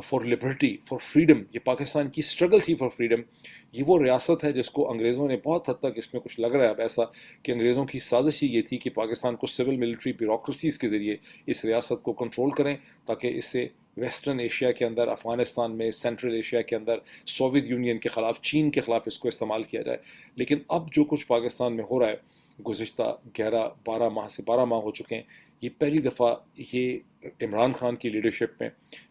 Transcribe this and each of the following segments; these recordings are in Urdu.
فار لبرٹی، فار فریڈم، یہ پاکستان کی اسٹرگل تھی فار فریڈم. یہ وہ ریاست ہے جس کو انگریزوں نے بہت حد تک، اس میں کچھ لگ رہا ہے اب ایسا کہ انگریزوں کی سازش ہی یہ تھی کہ پاکستان کو سول ملٹری بیوروکریسیز کے ذریعے اس ریاست کو کنٹرول کریں، تاکہ اس سے ویسٹرن ایشیا کے اندر، افغانستان میں، سینٹرل ایشیا کے اندر سوویت یونین کے خلاف، چین کے خلاف اس کو استعمال کیا جائے. لیکن اب جو کچھ پاکستان میں ہو رہا ہے گزشتہ 12 ماہ ہو چکے ہیں، یہ پہلی دفعہ یہ عمران خان کی لیڈرشپ میں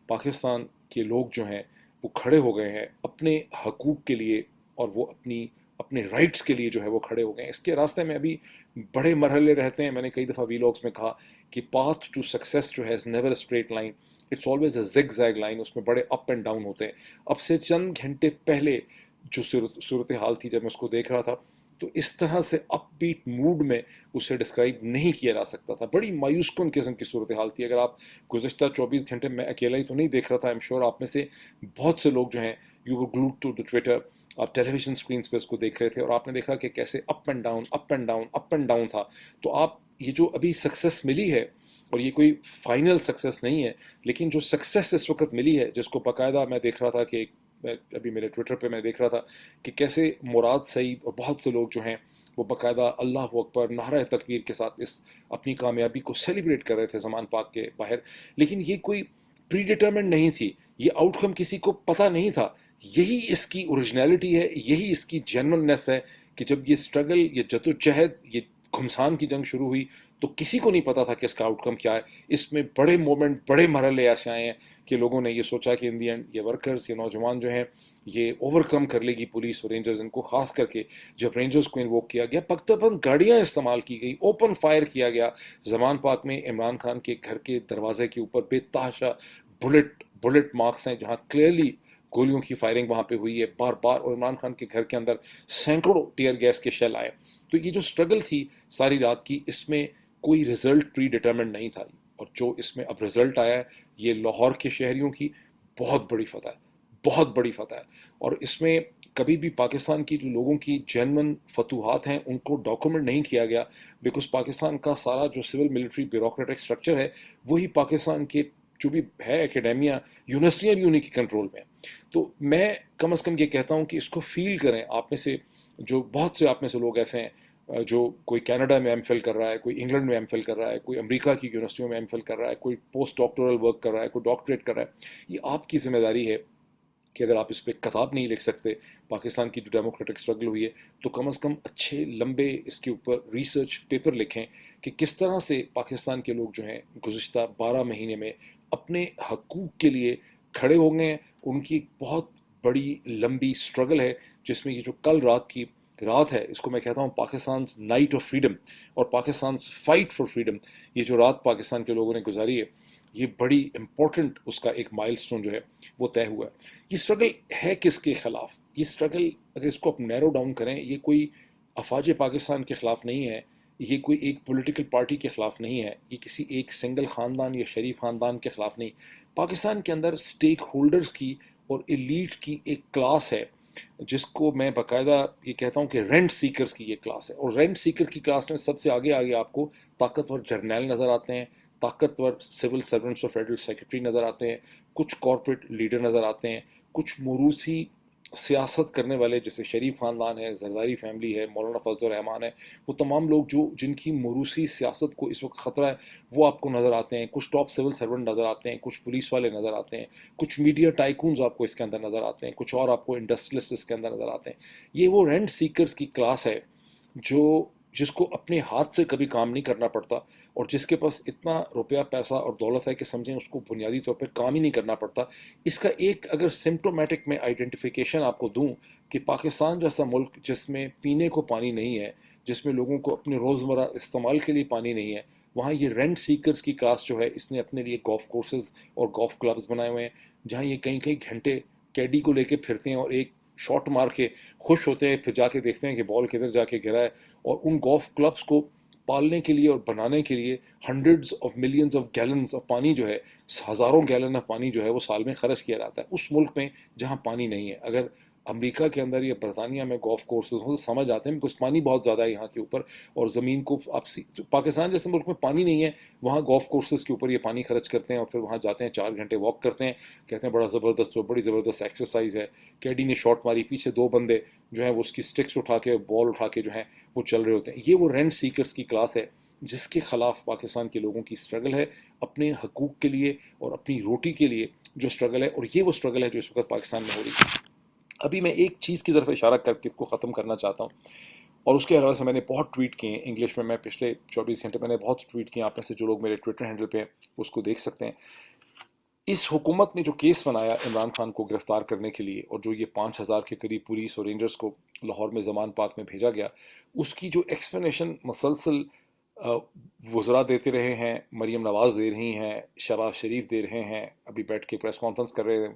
پاکستان کے لوگ جو ہیں وہ کھڑے ہو گئے ہیں اپنے حقوق کے لیے، اور وہ اپنے رائٹس کے لیے جو ہے وہ کھڑے ہو گئے ہیں. اس کے راستے میں ابھی بڑے مرحلے رہتے ہیں. میں نے کئی دفعہ ویلاگس میں کہا کہ پاتھ ٹو سکسیس جو ہے is never a straight line, it's always a zig zag line. اس میں بڑے اپ اینڈ ڈاؤن ہوتے ہیں. اب سے چند گھنٹے پہلے جو صورتحال تھی جب میں اس کو دیکھ رہا تھا، تو اس طرح سے اپ بیٹ موڈ میں اسے ڈسکرائب نہیں کیا جا سکتا تھا. بڑی مایوس کن قسم کی صورتحال تھی. اگر آپ گزشتہ 24 گھنٹے، میں اکیلا ہی تو نہیں دیکھ رہا تھا، ایم شور آپ میں سے بہت سے لوگ جو ہیں you were glued to the Twitter, آپ ٹیلی ویژن اسکرینس پہ اس کو دیکھ رہے تھے، اور آپ نے دیکھا کہ کیسے up and down up and down up and down تھا. تو آپ یہ جو ابھی سکسیس ملی ہے، اور یہ کوئی فائنل سکسیس نہیں ہے، لیکن جو سکسیس اس وقت ملی ہے، جس کو باقاعدہ میں دیکھ رہا تھا کہ ابھی میرے ٹویٹر پہ میں دیکھ رہا تھا کہ کیسے مراد سعید اور بہت سے لوگ جو ہیں وہ باقاعدہ اللہ اکبر نعرہ تکبیر کے ساتھ اس اپنی کامیابی کو سیلیبریٹ کر رہے تھے زمان پاک کے باہر. لیکن یہ کوئی پری ڈیٹرمنٹ نہیں تھی، یہ آؤٹ کم کسی کو پتہ نہیں تھا. یہی اس کی اوریجنلٹی ہے، یہی اس کی جینوننیس ہے کہ جب یہ اسٹرگل، یہ جدوجہد، یہ گھمسان کی جنگ شروع ہوئی تو کسی کو نہیں پتا تھا کہ اس کا آؤٹ کم کیا ہے. اس میں بڑے مومنٹ، بڑے مرحلے ایسے آئے ہیں کہ لوگوں نے یہ سوچا کہ ان دی اینڈ یہ ورکرز، یہ نوجوان جو ہیں یہ اوور کم کر لے گی پولیس اور رینجرز ان کو. خاص کر کے جب رینجرز کو انووک کیا گیا، پختہ گاڑیاں استعمال کی گئی، اوپن فائر کیا گیا زمان پاک میں. عمران خان کے گھر کے دروازے کے اوپر بے تحاشا بلٹ مارکس ہیں، جہاں کلیئرلی گولیوں کی فائرنگ وہاں پہ ہوئی ہے بار بار. اور عمران خان کے گھر کے اندر سینکڑوں ٹیئر گیس کے شیل آئے. تو یہ جو اسٹرگل تھی ساری رات کی، اس میں کوئی رزلٹ پری ڈیٹرمنٹ نہیں تھا. اور جو اس میں اب رزلٹ آیا ہے، یہ لاہور کے شہریوں کی بہت بڑی فتح ہے، بہت بڑی فتح ہے. اور اس میں کبھی بھی پاکستان کی جو لوگوں کی جینون فتوحات ہیں ان کو ڈاکومنٹ نہیں کیا گیا، بیکاز پاکستان کا سارا جو سول ملٹری بیوروکریٹک اسٹرکچر ہے وہی پاکستان کے جو بھی ہے اکیڈیمیا، یونیورسٹیاں بھی انہیں کی کنٹرول میں ہیں. تو میں کم از کم یہ کہتا ہوں کہ اس کو فیل کریں. آپ میں سے جو بہت سے آپ میں سے لوگ ایسے ہیں جو کوئی کینیڈا میں ایم فل کر رہا ہے، کوئی انگلینڈ میں ایم فل کر رہا ہے، کوئی امریکہ کی یونیورسٹیوں میں ایم فل کر رہا ہے، کوئی پوسٹ ڈاکٹورل ورک کر رہا ہے، کوئی ڈاکٹریٹ کر رہا ہے. یہ آپ کی ذمہ داری ہے کہ اگر آپ اس پہ کتاب نہیں لکھ سکتے پاکستان کی جو ڈیموکریٹک اسٹرگل ہوئی ہے، تو کم از کم اچھے لمبے اس کے اوپر ریسرچ پیپر لکھیں کہ کس طرح سے پاکستان کے لوگ جو ہیں گزشتہ 12 مہینے میں اپنے حقوق کے لیے کھڑے ہو گئے ہیں. ان کی بہت بڑی لمبی اسٹرگل ہے، جس میں یہ جو کل رات کی رات ہے، اس کو میں کہتا ہوں پاکستان's نائٹ آف فریڈم اور پاکستان's فائٹ فار فریڈم. یہ جو رات پاکستان کے لوگوں نے گزاری ہے، یہ بڑی امپورٹنٹ اس کا ایک مائل سٹون جو ہے وہ طے ہوا ہے. یہ اسٹرگل ہے کس کے خلاف؟ یہ اسٹرگل اگر اس کو آپ نیرو ڈاؤن کریں، یہ کوئی افواج پاکستان کے خلاف نہیں ہے، یہ کوئی ایک پولیٹیکل پارٹی کے خلاف نہیں ہے، یہ کسی ایک سنگل خاندان یا شریف خاندان کے خلاف نہیں. پاکستان کے اندر سٹیک ہولڈرز کی اور ایلیٹ کی ایک کلاس ہے، جس کو میں باقاعدہ یہ کہتا ہوں کہ رینٹ سیکرز کی یہ کلاس ہے. اور رینٹ سیکر کی کلاس میں سب سے آگے آگے آپ کو طاقتور جرنیل نظر آتے ہیں، طاقتور سول سرونٹس اور فیڈرل سیکرٹری نظر آتے ہیں، کچھ کارپوریٹ لیڈر نظر آتے ہیں، کچھ موروثی سیاست کرنے والے جیسے شریف خاندان ہے، زرداری فیملی ہے، مولانا فضل الرحمان ہے، وہ تمام لوگ جن کی موروثی سیاست کو اس وقت خطرہ ہے وہ آپ کو نظر آتے ہیں. کچھ ٹاپ سول سرونٹ نظر آتے ہیں، کچھ پولیس والے نظر آتے ہیں، کچھ میڈیا ٹائکونز آپ کو اس کے اندر نظر آتے ہیں، کچھ اور آپ کو انڈسٹریلسٹ اس کے اندر نظر آتے ہیں. یہ وہ رینٹ سیکرز کی کلاس ہے جس کو اپنے ہاتھ سے کبھی کام نہیں کرنا پڑتا، اور جس کے پاس اتنا روپیہ پیسہ اور دولت ہے کہ سمجھیں اس کو بنیادی طور پہ کام ہی نہیں کرنا پڑتا. اس کا ایک اگر سمپٹومیٹک میں آئیڈینٹیفیکیشن آپ کو دوں کہ پاکستان جیسا ملک جس میں پینے کو پانی نہیں ہے، جس میں لوگوں کو اپنے روزمرہ استعمال کے لیے پانی نہیں ہے، وہاں یہ رینٹ سیکرز کی کلاس جو ہے اس نے اپنے لیے گولف کورسز اور گولف کلبز بنائے ہوئے ہیں، جہاں یہ کئی کئی گھنٹے کیڈی کو لے کے پھرتے ہیں اور ایک شاٹ مار کے خوش ہوتے ہیں، پھر جا کے دیکھتے ہیں کہ بال کدھر جا کے گرا ہے. اور ان گولف کلبز کو پالنے کے لیے اور بنانے کے لیے hundreds of millions of gallons of پانی جو ہے، ہزاروں گیلن آف پانی جو ہے وہ سال میں خرچ کیا جاتا ہے اس ملک میں جہاں پانی نہیں ہے. اگر امریکہ کے اندر یا برطانیہ میں گولف کورسز ہوں تو سمجھ آتے ہیں بکاز پانی بہت زیادہ ہے یہاں کے اوپر، اور زمین کو آپ پاکستان جیسے ملک میں پانی نہیں ہے، وہاں گولف کورسز کے اوپر یہ پانی خرچ کرتے ہیں اور پھر وہاں جاتے ہیں 4 گھنٹے واک کرتے ہیں، کہتے ہیں بڑا زبردست، بڑی زبردست ایکسرسائز ہے، کیڈی نے شاٹ ماری، پیچھے 2 بندے جو ہیں وہ اس کی سٹکس اٹھا کے بال اٹھا کے جو ہیں وہ چل رہے ہوتے ہیں. یہ وہ رینٹ سیکرز کی کلاس ہے جس کے خلاف پاکستان کے لوگوں کی اسٹرگل ہے اپنے حقوق کے لیے اور اپنی روٹی کے لیے جو اسٹرگل ہے، اور یہ وہ اسٹرگل ہے جو اس وقت پاکستان میں ہو رہی ہے. ابھی میں ایک چیز کی طرف اشارہ کر کے کو ختم کرنا چاہتا ہوں، اور اس کے حوالے سے میں نے بہت ٹویٹ کیے ہیں انگلش میں پچھلے 24 گھنٹے میں نے بہت ٹویٹ کیے ہیں، آپ میں سے جو لوگ میرے ٹویٹر ہینڈل پہ اس کو دیکھ سکتے ہیں. اس حکومت نے جو کیس بنایا عمران خان کو گرفتار کرنے کے لیے، اور جو یہ 5,000 کے قریب پولیس اور رینجرز کو لاہور میں زمان پاک میں بھیجا گیا، اس کی جو ایکسپلینیشن مسلسل وزراء دیتے رہے ہیں، مریم نواز دے رہی ہیں، شہباز شریف دے رہے ہیں، ابھی بیٹھ کے پریس کانفرنس کر رہے ہیں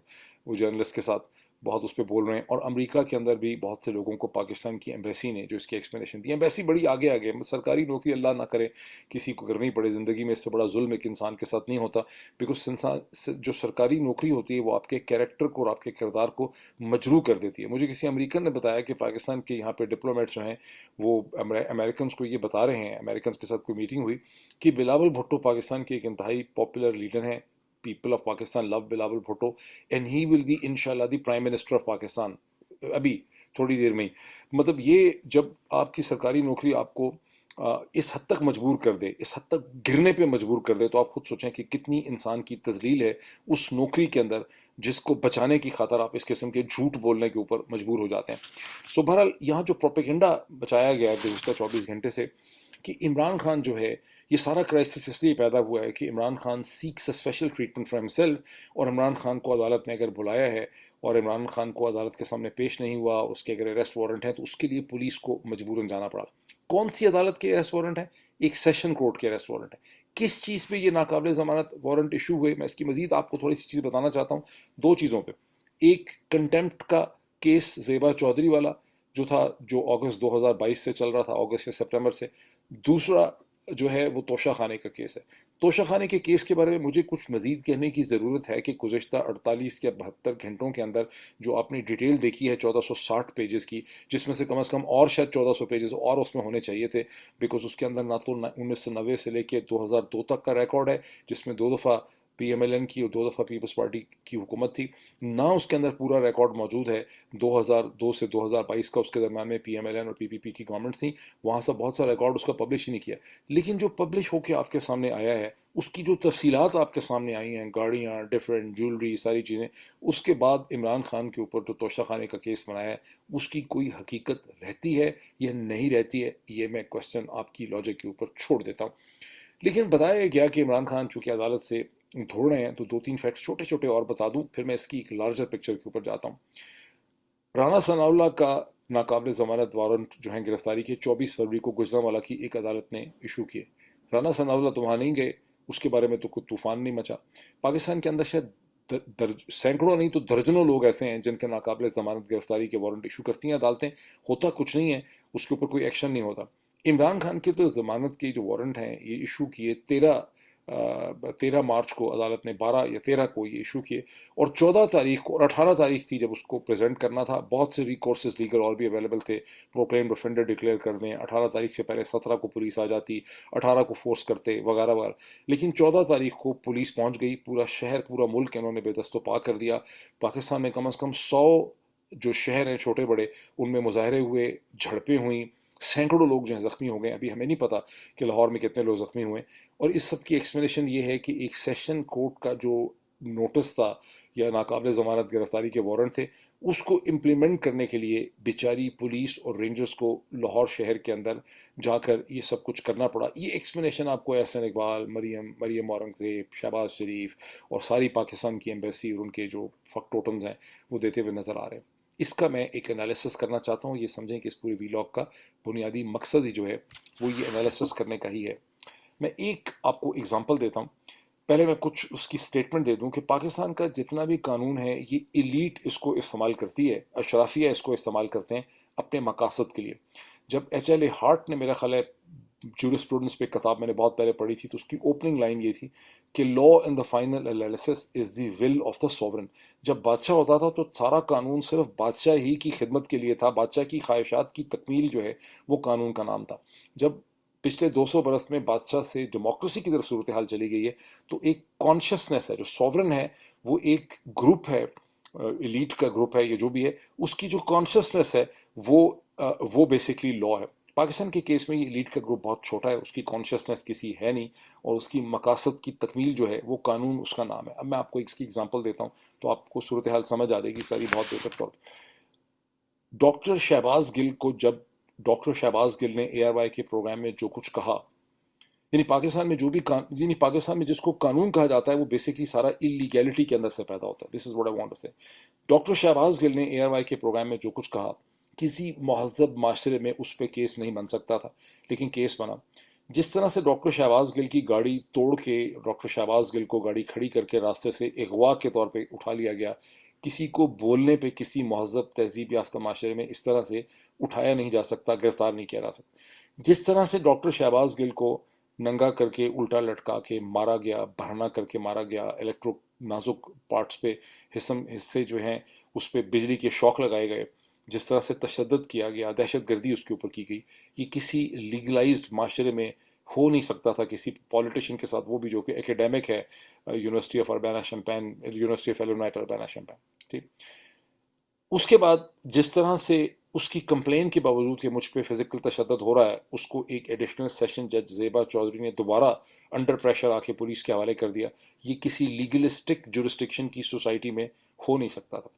وہ جرنلسٹ کے ساتھ، بہت اس پہ بول رہے ہیں، اور امریکہ کے اندر بھی بہت سے لوگوں کو پاکستان کی ایمبیسی نے جو اس کی ایکسپلینیشن دی. ایمبیسی بڑی آگے آگے، سرکاری نوکری اللہ نہ کرے کسی کو کرنی پڑے زندگی میں، اس سے بڑا ظلم ایک انسان کے ساتھ نہیں ہوتا، بیکاز انسان جو سرکاری نوکری ہوتی ہے وہ آپ کے کیریکٹر کو اور آپ کے کردار کو مجروح کر دیتی ہے. مجھے کسی امریکن نے بتایا کہ پاکستان کے یہاں پہ ڈپلومیٹ جو ہیں وہ امریکنس کو یہ بتا رہے ہیں، امریکنس کے ساتھ کوئی میٹنگ ہوئی، کہ بلاول بھٹو پاکستان کے ایک انتہائی پاپولر لیڈر ہیں، people of Pakistan love Bilawal Bhutto, and he will be انشاءاللہ the prime minister of Pakistan ابھی تھوڑی دیر میں ہی. مطلب یہ جب آپ کی سرکاری نوکری آپ کو اس حد تک مجبور کر دے، اس حد تک گرنے پہ مجبور کر دے، تو آپ خود سوچیں کہ کتنی انسان کی تذلیل ہے اس نوکری کے اندر جس کو بچانے کی خاطر آپ اس قسم کے جھوٹ بولنے کے اوپر مجبور ہو جاتے ہیں. سو بہرحال یہاں جو پروپیگنڈا بچایا گیا ہے گزشتہ 24 گھنٹے سے کہ عمران خان جو ہے، یہ سارا کرائسس اس لیے پیدا ہوا ہے کہ Imran Khan seeks a special treatment from himself, اور عمران خان کو عدالت نے اگر بلایا ہے اور عمران خان کو عدالت کے سامنے پیش نہیں ہوا، اس کے اگر اریسٹ وارنٹ ہے تو اس کے لیے پولیس کو مجبوراً جانا پڑا. کون سی عدالت کے اریسٹ وارنٹ ہے؟ ایک سیشن کورٹ کے اریسٹ وارنٹ ہے. کس چیز پہ یہ ناقابل ضمانت وارنٹ ایشو ہوئے؟ میں اس کی مزید آپ کو تھوڑی سی چیز بتانا چاہتا ہوں، 2 چیزوں پہ. ایک کنٹمپٹ کا کیس زیبا چودھری والا جو تھا، جو اگست 2022 سے چل رہا تھا، اگست یا سپٹمبر سے. دوسرا جو ہے وہ توشہ خانے کا کیس ہے. توشہ خانے کے کیس کے بارے میں مجھے کچھ مزید کہنے کی ضرورت ہے کہ گزشتہ 48 یا 72 گھنٹوں کے اندر جو آپ نے ڈیٹیل دیکھی ہے 1460 پیجز کی، جس میں سے کم از کم اور شاید 1400 پیجز اور اس میں ہونے چاہیے تھے، بیکاز اس کے اندر نہ تو 1990 سے لے کے 2002 تک کا ریکارڈ ہے جس میں 2 دفعہ پی ایم ایل این کی اور 2 دفعہ پیپلز پارٹی کی حکومت تھی، نہ اس کے اندر پورا ریکارڈ موجود ہے 2002 سے 2022 کا، اس کے درمیان میں پی ایم ایل این اور پی پی پی کی گورنمنٹ تھیں، وہاں سے بہت سا ریکارڈ اس کا پبلش ہی نہیں کیا. لیکن جو پبلش ہو کے آپ کے سامنے آیا ہے، اس کی جو تفصیلات آپ کے سامنے آئی ہیں، گاڑیاں، ڈفرینٹ جیولری، ساری چیزیں، اس کے بعد عمران خان کے اوپر جو توشہ خانے کا کیس بنایا ہے اس کی کوئی حقیقت رہتی ہے یا نہیں رہتی ہے، یہ میں کوشچن آپ کی لاجک کے اوپر چھوڑ دیتا ہوں. لیکن بتایا گیا کہ عمران خان چونکہ عدالت سے دھوڑ رہے ہیں، تو 2-3 فیکٹس چھوٹے چھوٹے اور بتا دوں، پھر میں اس کی ایک لارجر پکچر کے اوپر جاتا ہوں. رانا ثناء اللہ کا ناقابل ضمانت وارنٹ جو ہے گرفتاری کے 24 فروری کو گجرانوالہ کی ایک عدالت نے ایشو کیے. رانا ثناء اللہ تو وہاں نہیں گئے، اس کے بارے میں تو کوئی طوفان نہیں مچا. پاکستان کے اندر شاید سینکڑوں نہیں تو درجنوں لوگ ایسے ہیں جن کے ناقابل ضمانت گرفتاری کے وارنٹ ایشو کرتی ہیں عدالتیں، ہوتا کچھ نہیں ہے، اس کے اوپر کوئی ایکشن نہیں ہوتا. عمران خان کے تو ضمانت کے جو وارنٹ ہیں یہ ایشو کیے 13 مارچ کو عدالت نے، 12 یا 13 کو یہ ایشو کیے، اور 14 تاریخ کو اور 18 تاریخ تھی جب اس کو پریزنٹ کرنا تھا. بہت سے ریکورسز لیگل اور بھی اویلیبل تھے، پروکلیم افینڈر ڈکلیئر کر دیں، 18 تاریخ سے پہلے 17 کو پولیس آ جاتی، 18 کو فورس کرتے وغیرہ وغیرہ. لیکن 14 تاریخ کو پولیس پہنچ گئی، پورا شہر، پورا ملک انہوں نے بے دست و پا کر دیا. پاکستان میں کم از کم 100 جو شہر ہیں چھوٹے بڑے، ان میں مظاہرے ہوئے، جھڑپیں ہوئیں، سینکڑوں لوگ جو ہیں زخمی ہو گئے. ابھی ہمیں نہیں پتا کہ لاہور میں کتنے لوگ زخمی ہوئے. اور اس سب کی ایکسپلینیشن یہ ہے کہ ایک سیشن کورٹ کا جو نوٹس تھا یا ناقابل ضمانت گرفتاری کے وارنٹ تھے، اس کو امپلیمنٹ کرنے کے لیے بیچاری پولیس اور رینجرز کو لاہور شہر کے اندر جا کر یہ سب کچھ کرنا پڑا. یہ ایکسپلینیشن آپ کو احسن اقبال، مریم اورنگزیب، شہباز شریف اور ساری پاکستان کی ایمبیسی اور ان کے جو فیکٹوٹمز ہیں وہ دیتے ہوئے نظر آ رہے ہیں. اس کا میں ایک انالیسس کرنا چاہتا ہوں. یہ سمجھیں کہ اس پوری ویلاگ کا بنیادی مقصد ہی جو ہے وہ یہ انالیسس کرنے کا ہی ہے. میں ایک آپ کو اگزامپل دیتا ہوں. پہلے میں کچھ اس کی سٹیٹمنٹ دے دوں کہ پاکستان کا جتنا بھی قانون ہے یہ ایلیٹ اس کو استعمال کرتی ہے، اشرافیہ اس کو استعمال کرتے ہیں اپنے مقاصد کے لیے. جب ایچ ایل اے ہارٹ نے، میرا خیال ہے جورسپروڈنس پہ کتاب میں نے بہت پہلے پڑھی تھی، تو اس کی اوپننگ لائن یہ تھی کہ law in the final analysis is the will of the sovereign. جب بادشاہ ہوتا تھا تو سارا قانون صرف بادشاہ ہی کی خدمت کے لیے تھا، بادشاہ کی خواہشات کی تکمیل جو ہے وہ قانون کا نام تھا. جب پچھلے 200 برس میں بادشاہ سے ڈیموکریسی کی طرف صورتحال چلی گئی ہے تو ایک کانشیسنیس ہے، جو سوورن ہے وہ ایک گروپ ہے، ایلیٹ کا گروپ ہے، یہ جو بھی ہے، اس کی جو کانشیسنیس ہے وہ بیسکلی لا ہے. پاکستان کے کیس میں یہ ایلیٹ کا گروپ بہت چھوٹا ہے، اس کی کانشیسنیس کسی ہے نہیں، اور اس کی مقاصد کی تکمیل جو ہے وہ قانون اس کا نام ہے. اب میں آپ کو اس کی اگزامپل دیتا ہوں تو آپ کو صورتحال سمجھ آ جائے گی ساری بہت بہتر طور پہ. ڈاکٹر شہباز گل کو جب ڈاکٹر شہباز گل نے اے آر وائی کے پروگرام میں جو کچھ کہا، یعنی پاکستان میں جو بھی یعنی پاکستان میں جس کو قانون کہا جاتا ہے وہ بیسکلی سارا انلیگیلٹی کے اندر سے پیدا ہوتا ہے. This is what I want to say. Doctor Shahbaz Gill نے اے آر وائی کے پروگرام میں جو کچھ کہا، کسی مہذب معاشرے میں اس پہ کیس نہیں بن سکتا تھا، لیکن کیس بنا. جس طرح سے ڈاکٹر شہباز گل کی گاڑی توڑ کے ڈاکٹر شہباز گل کو گاڑی کھڑی کر کے راستے سے اغوا کے طور پہ اٹھا لیا گیا، کسی کو بولنے پہ کسی مہذب تہذیب یافتہ معاشرے میں اس طرح سے اٹھایا نہیں جا سکتا، گرفتار نہیں کیا جا سکتا. جس طرح سے ڈاکٹر شہباز گل کو ننگا کر کے الٹا لٹکا کے مارا گیا، بھرنا کر کے مارا گیا، الیکٹرو نازک پارٹس پہ حصے جو ہیں اس پہ بجلی کے شوق لگائے گئے، جس طرح سے تشدد کیا گیا، دہشت گردی اس کے اوپر کی گئی، یہ کسی لیگلائزڈ معاشرے میں ہو نہیں سکتا تھا کسی پولیٹیشین کے ساتھ، وہ بھی جو کہ ایکیڈیمک ہے، university of Urbana Champaign, university of Illinois Urbana Champaign. ٹھیک. اس کے بعد جس طرح سے اس کی کمپلین کے باوجود کہ مجھ پہ فزیکل تشدد ہو رہا ہے، اس کو ایک ایڈیشنل سیشن جج زیبا چودھری نے دوبارہ انڈر پریشر آ کے پولیس کے حوالے کر دیا، یہ کسی لیگلسٹک جورسڈکشن کی سوسائٹی میں ہو نہیں سکتا تھا.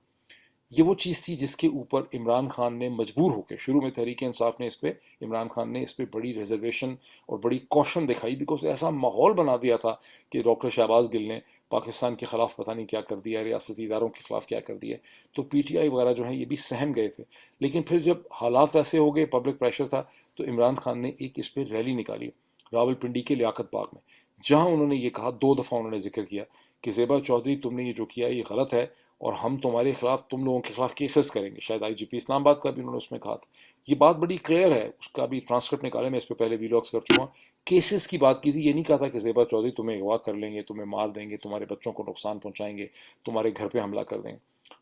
یہ وہ چیز تھی جس کے اوپر عمران خان نے مجبور ہو کے، شروع میں تحریک انصاف نے اس پہ، عمران خان نے اس پہ بڑی ریزرویشن اور بڑی کوشن دکھائی، بیکاز ایسا ماحول بنا دیا تھا کہ ڈاکٹر شہباز گل نے پاکستان کے خلاف پتہ نہیں کیا کر دیا، ریاستی اداروں کے خلاف کیا کر دیا. تو پی ٹی آئی وغیرہ جو ہیں یہ بھی سہم گئے تھے. لیکن پھر جب حالات ایسے ہو گئے، پبلک پریشر تھا، تو عمران خان نے ایک اس پہ ریلی نکالی راول پنڈی کے لیاقت باغ میں، جہاں انہوں نے یہ کہا، 2 دفعہ انہوں نے ذکر کیا کہ زیبا چودھری تم نے یہ جو کیا یہ غلط ہے، اور ہم تمہارے خلاف، تم لوگوں کے خلاف کیسز کریں گے. شاید آئی جی پی اسلام آباد کا بھی انہوں نے اس میں کہا تھا. یہ بات بڑی کلیئر ہے، اس کا بھی ٹرانسکرپٹ نکالے، میں اس پہ پہلے ویلاگس کر چکا ہوں. کیسز کی بات کی تھی، یہ نہیں کہا تھا کہ زیبا چودھری تمہیں اغوا کر لیں گے، تمہیں مار دیں گے، تمہارے بچوں کو نقصان پہنچائیں گے، تمہارے گھر پہ حملہ کر دیں گے.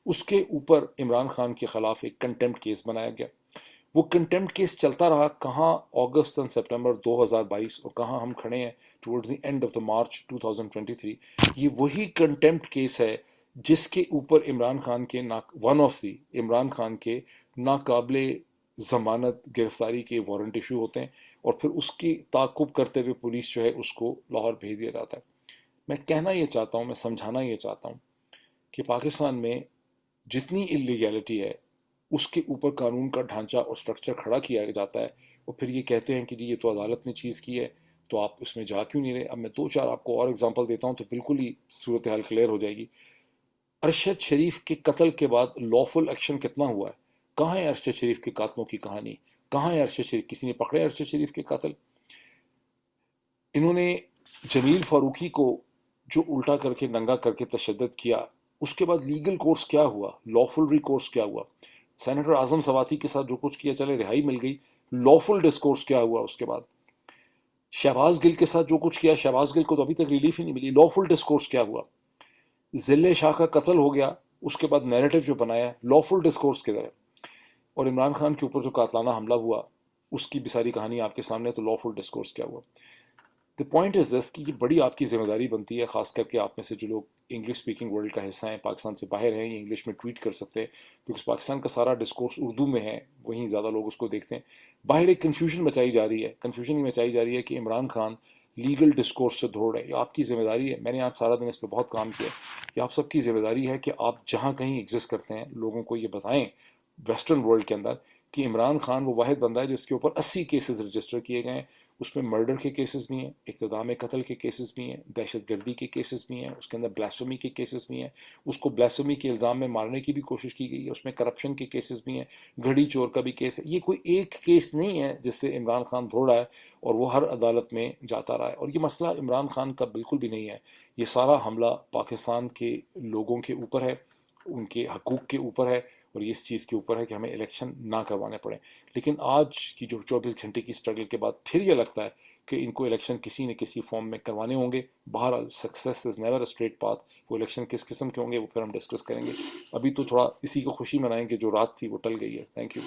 اس کے اوپر عمران خان کے خلاف ایک کنٹمپٹ کیس بنایا گیا. وہ کنٹمپٹ کیس چلتا رہا کہاں اگست اور سپٹمبر 2022، اور کہاں ہم کھڑے ہیں towards the end of the March 2023. یہ وہی کنٹمپٹ کیس ہے جس کے اوپر عمران خان کے one of the Imran Khan کے ناقابل ضمانت گرفتاری کے وارنٹ ایشو ہوتے ہیں، اور پھر اس کی تعاقب کرتے ہوئے پولیس جو ہے اس کو لاہور بھیج دیا جاتا ہے. میں کہنا یہ چاہتا ہوں، میں سمجھانا یہ چاہتا ہوں کہ پاکستان میں جتنی انلیگیلٹی ہے اس کے اوپر قانون کا ڈھانچہ اور سٹرکچر کھڑا کیا جاتا ہے، اور پھر یہ کہتے ہیں کہ جی یہ تو عدالت نے چیز کی ہے تو آپ اس میں جا کیوں نہیں رہے. اب میں 2 4 آپ کو اور اگزامپل دیتا ہوں تو بالکل ہی صورتحال کلیئر ہو جائے گی. ارشد شریف کے قتل کے بعد لافل ایکشن کتنا ہوا ہے؟ کہاں ہے ارشد شریف کے قاتلوں کی کہانی؟ کہاں ہے ارشد شریف؟ کسی نے پکڑے ارشد شریف کے قاتل؟ انہوں نے جمیل فاروقی کو جو الٹا کر کے ننگا کر کے تشدد کیا، اس کے بعد لیگل کورس کیا ہوا؟ لافل ریکورس کیا ہوا؟ سینیٹر اعظم سواتی کے ساتھ جو کچھ کیا، چلے رہائی مل گئی، لافل ڈسکورس کیا ہوا اس کے بعد؟ شہباز گل کے ساتھ جو کچھ کیا، شہباز گل کو تو ابھی تک ریلیف ہی نہیں ملی، لافل ڈسکورس کیا ہوا؟ ذل شاہ کا قتل ہو گیا، اس کے بعد نیریٹو جو بنایا، لافل ڈسکورس کدھر ہے؟ اور عمران خان کے اوپر جو قاتلانہ حملہ ہوا اس کی بھی ساری کہانی آپ کے سامنے، تو لافل ڈسکورس کیا ہوا؟ دی پوائنٹ از دس کہ یہ بڑی آپ کی ذمہ داری بنتی ہے، خاص کر کے آپ میں سے جو لوگ انگلش اسپیکنگ ورلڈ کا حصہ ہیں، پاکستان سے باہر ہیں، یہ انگلش میں ٹویٹ کر سکتے ہیں، کیونکہ پاکستان کا سارا ڈسکورس اردو میں ہے، وہیں زیادہ لوگ اس کو دیکھتے ہیں. باہر ایک کنفیوژن مچائی جا رہی ہے، کنفیوژن یہ مچائی جا رہی ہے کہ عمران خان لیگل ڈسکورس سے دھوڑ ہے. یہ آپ کی ذمہ داری ہے، میں نے آج سارا دن اس پہ بہت کام کیا. یہ آپ سب کی ذمہ داری ہے کہ آپ جہاں کہیں ایگزسٹ کرتے ہیں لوگوں کو یہ بتائیں ویسٹرن ورلڈ کے اندر کہ عمران خان وہ واحد بندہ ہے جس کے اوپر 80 کیسز رجسٹر کیے گئے ہیں. اس میں مرڈر کے کیسز بھی ہیں، اقتدام قتل کے کیسز بھی ہیں، دہشت گردی کے کیسز بھی ہیں، اس کے اندر بلاسفیمی کے کیسز بھی ہیں، اس کو بلاسفیمی کے الزام میں مارنے کی بھی کوشش کی گئی ہے، اس میں کرپشن کے کیسز بھی ہیں، گھڑی چور کا بھی کیس ہے. یہ کوئی ایک کیس نہیں ہے جس سے عمران خان دھوڑا ہے اور وہ ہر عدالت میں جاتا رہا ہے. اور یہ مسئلہ عمران خان کا بالکل بھی نہیں ہے، یہ سارا حملہ پاکستان کے لوگوں کے اوپر ہے، ان کے حقوق کے اوپر ہے، اور یہ اس چیز کے اوپر ہے کہ ہمیں الیکشن نہ کروانے پڑیں. لیکن آج کی جو 24 گھنٹے کی اسٹرگل کے بعد پھر یہ لگتا ہے کہ ان کو الیکشن کسی نہ کسی فارم میں کروانے ہوں گے. بہرحال success is never a straight path. وہ الیکشن کس قسم کے ہوں گے وہ پھر ہم ڈسکس کریں گے. ابھی تو تھوڑا اسی کو خوشی منائیں کہ جو رات تھی وہ ٹل گئی ہے. Thank you.